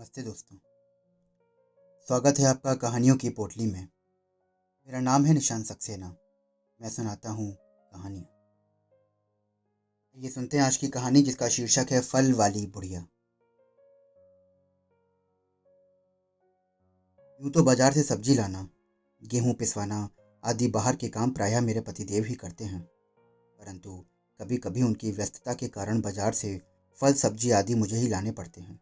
नमस्ते दोस्तों। स्वागत है आपका कहानियों की पोटली में। मेरा नाम है निशान सक्सेना। मैं सुनाता हूँ कहानियाँ। ये सुनते हैं आज की कहानी जिसका शीर्षक है फल वाली बुढ़िया। यूं तो बाजार से सब्जी लाना, गेहूं पिसवाना आदि बाहर के काम प्रायः मेरे पतिदेव ही करते हैं, परंतु कभी कभी उनकी व्यस्तता के कारण बाजार से फल सब्जी आदि मुझे ही लाने पड़ते हैं,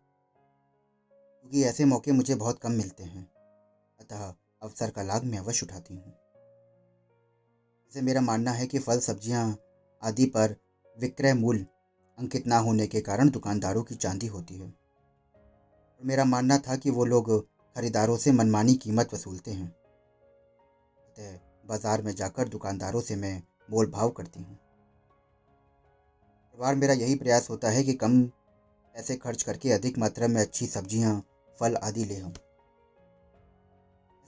क्योंकि ऐसे मौके मुझे बहुत कम मिलते हैं। अतः अवसर का लाभ मैं अवश्य उठाती हूँ। जैसे मेरा मानना है कि फल सब्जियां आदि पर विक्रय मूल्य अंकित ना होने के कारण दुकानदारों की चांदी होती है, और मेरा मानना था कि वो लोग खरीदारों से मनमानी कीमत वसूलते हैं। अतः बाजार में जाकर दुकानदारों से मैं मोल भाव करती हूँ। हर बार मेरा यही प्रयास होता है कि कम पैसे खर्च करके अधिक मात्रा में अच्छी सब्जियां फल आदि ले आऊं।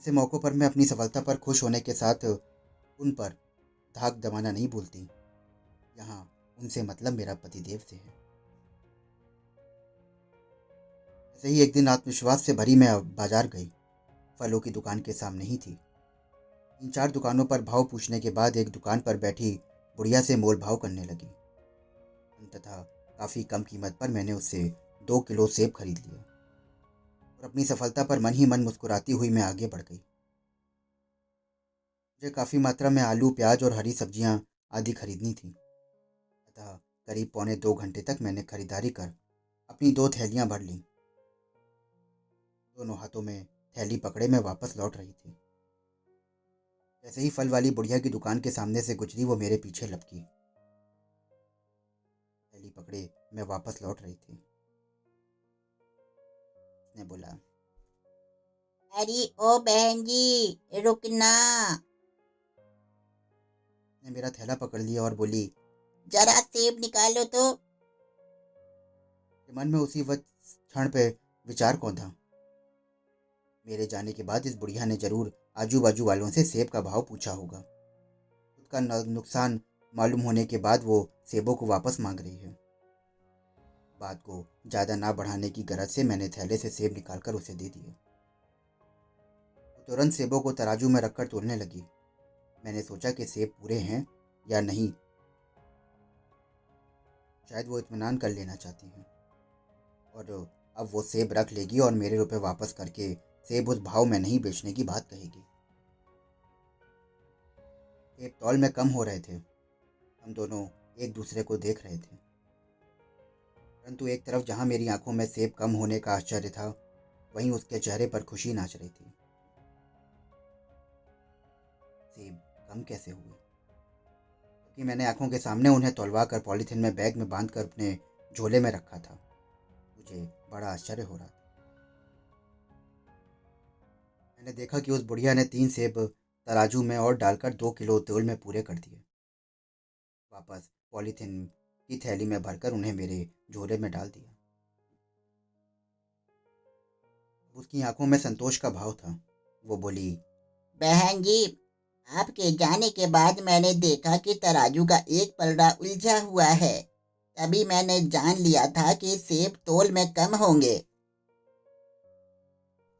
ऐसे मौक़ों पर मैं अपनी सफलता पर खुश होने के साथ उन पर धाक जमाना नहीं भूलती। यहाँ उनसे मतलब मेरा पतिदेव से है। ऐसे ही एक दिन आत्मविश्वास से भरी मैं बाजार गई। फलों की दुकान के सामने ही थी। तीन चार दुकानों पर भाव पूछने के बाद एक दुकान पर बैठी बुढ़िया से मोल भाव करने लगी। अंततः काफ़ी कम कीमत पर मैंने उससे 2 किलो सेब खरीद लिए और अपनी सफलता पर मन ही मन मुस्कुराती हुई मैं आगे बढ़ गई। मुझे काफ़ी मात्रा में आलू प्याज और हरी सब्जियां आदि खरीदनी थी। अतः करीब पौने 2 घंटे तक मैंने खरीदारी कर अपनी 2 थैलियां भर लीं। दोनों हाथों में थैली पकड़े मैं वापस लौट रही थी। जैसे ही फल वाली बुढ़िया की दुकान के सामने से गुजरी वो मेरे पीछे लपकी। थैली पकड़े मैं वापस लौट रही थी। उसने बोला, अरे ओ बहन जी, रुकना। ने मेरा थैला पकड़ लिया और बोली। जरा सेब निकालो तो। मन में उसी वक्त क्षण पे विचार कौन था। मेरे जाने के बाद इस बुढ़िया ने जरूर आजू बाजू वालों से सेब का भाव पूछा होगा। खुद का नुकसान मालूम होने के बाद वो सेबों को वापस मांग रही है। बात को ज़्यादा ना बढ़ाने की गरज से मैंने थैले से सेब निकालकर उसे दे दिए। वो तुरंत सेबों को तराजू में रखकर तोलने लगी। मैंने सोचा कि सेब पूरे हैं या नहीं, शायद वो इत्मीनान कर लेना चाहती हैं और अब वो सेब रख लेगी और मेरे रुपए वापस करके सेब उस भाव में नहीं बेचने की बात कहेगी। सेब तौल में कम हो रहे थे। हम दोनों एक दूसरे को देख रहे थे, परंतु एक तरफ जहां मेरी आंखों में सेब कम होने का आश्चर्य था, वहीं उसके चेहरे पर खुशी नाच रही थी। सेब कम कैसे हुए? क्योंकि मैंने आंखों के सामने उन्हें तौलवा कर पॉलीथिन में बैग में बांध कर अपने झोले में रखा था। मुझे बड़ा आश्चर्य हो रहा था। मैंने देखा कि उस बुढ़िया ने 3 सेब तराजू में और डालकर 2 किलो तौल में पूरे कर दिए। वापस पॉलीथिन की थैली में भरकर उन्हें मेरे झोले में डाल दिया। उसकी आंखों में संतोष का भाव था। वो बोली, बहन जी, आपके जाने के बाद मैंने देखा कि तराजू का एक पलड़ा उलझा हुआ है। तभी मैंने जान लिया था कि सेब तोल में कम होंगे।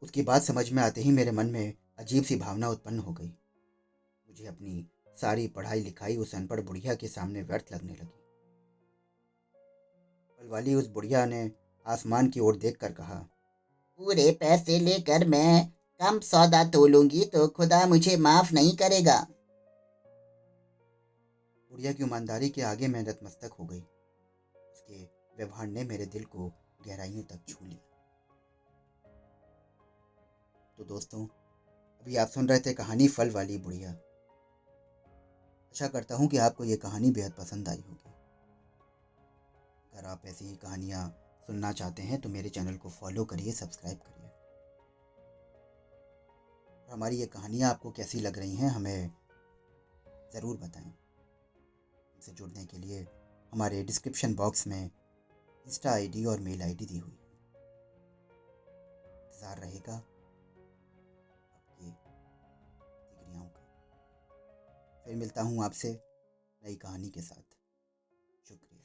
उसकी बात समझ में आते ही मेरे मन में अजीब सी भावना उत्पन्न हो गई। मुझे अपनी सारी पढ़ाई लिखाई उस अनपढ़ बुढ़िया के सामने व्यर्थ लगने लगी। फल वाली उस बुढ़िया ने आसमान की ओर देखकर कहा, पूरे पैसे लेकर मैं कम सौदा तोलूंगी तो खुदा मुझे माफ नहीं करेगा। बुढ़िया की ईमानदारी के आगे मैं नतमस्तक हो गई। उसके व्यवहार ने मेरे दिल को गहराइयों तक छू लिया। तो दोस्तों, अभी आप सुन रहे थे कहानी फल वाली बुढ़िया। आशा करता हूँ कि आपको ये कहानी बेहद पसंद आई होगी। अगर आप ऐसी ही कहानियाँ सुनना चाहते हैं तो मेरे चैनल को फॉलो करिए, सब्सक्राइब करिए। और हमारी ये कहानियाँ आपको कैसी लग रही हैं हमें ज़रूर बताएं। हमसे जुड़ने के लिए हमारे डिस्क्रिप्शन बॉक्स में इंस्टा आईडी और मेल आईडी दी हुई है। इंतज़ार रहेगा आपकी प्रतिक्रियाओं का। फिर मिलता हूँ आपसे नई कहानी के साथ। शुक्रिया।